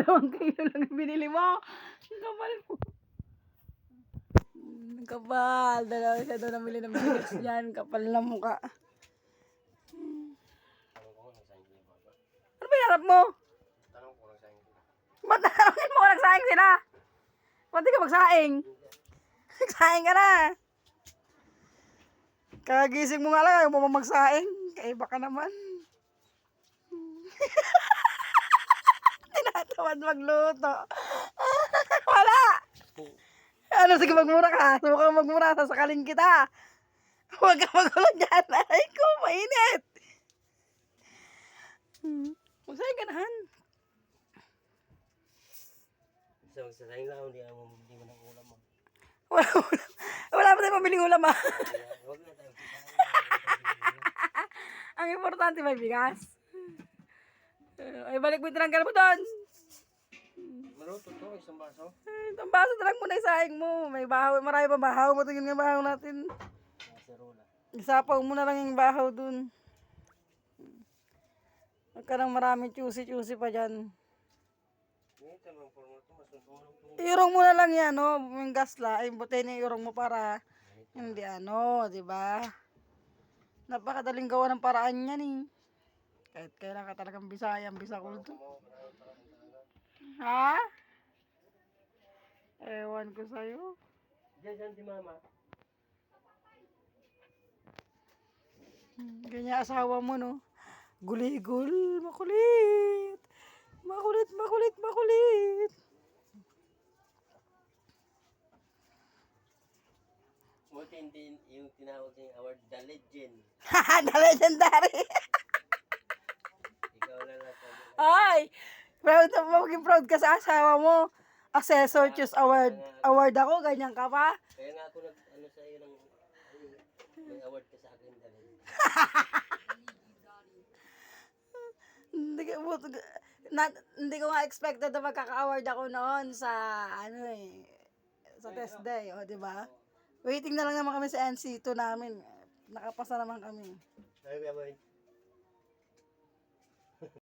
2 kilo lang yung binili mo. Ang kapal mo. Ang kapal. Dalawa siya doon namili ng bigas yan. Kapal na mukha. Ano ba hinarap mo? Ba't naramit mo kung nagsaing sila? Ba't di ka magsaing? Nagsaing ka na. Kagising mo nga lang, ayaw mo magsaing. Kaiba ka naman. Tinatamad magluto. Wala! Ano, sige magmura ka. Subukan kang magmura, sasakalin kita. Huwag ka magulo dyan. Ay ko, mainit. Magsaing ka na, Han. Sa magsasayang lang, hindi mo ng ulam mo. Wala pa tayong pabiling ulam, ah. Huwag na tayo. Ang importante may bigas. Ay, balik mo yung tinanggal mo doon. Maluto to, isang baso. Itong baso na lang muna isaing mo. May bahaw, marami pa bahaw. Matingin nga bahaw natin. Kaserola. Isapaw mo na lang yung bahaw dun. Huwag ka nang maraming chusi-chusi pa dyan. Ito naman po mo ito, masunulong ito. Iurong mo na lang yan, no? Yung gasla. Ay, buti na iurong mo para hindi ano, di ba? Napakadaling gawa ng paraan yan, eh. Kahit kailan ka talagang Bisayang Bisakul to. Ha? Ewan ko sa'yo. Diyan si mama. Ganyan asawa mo, no? Guligul, makulit. Makulit, makulit, makulit. Buti hindi yung tinawag niya award, The Legend. Haha, the legendary. Ikaw lang natin. Ay, proud na maging proud ka sa asawa mo. Assessor Choose Award. Award ako, ganyan ka pa. Kaya nga ako nag-ano sa iyo ng may award ka sa akin, The Legend. Hindi ko nga expected na magkaka-award ako noon sa ano sa test day, o di ba? Waiting na lang naman kami sa NC2 namin. Nakapasa naman kami. Sabi ba,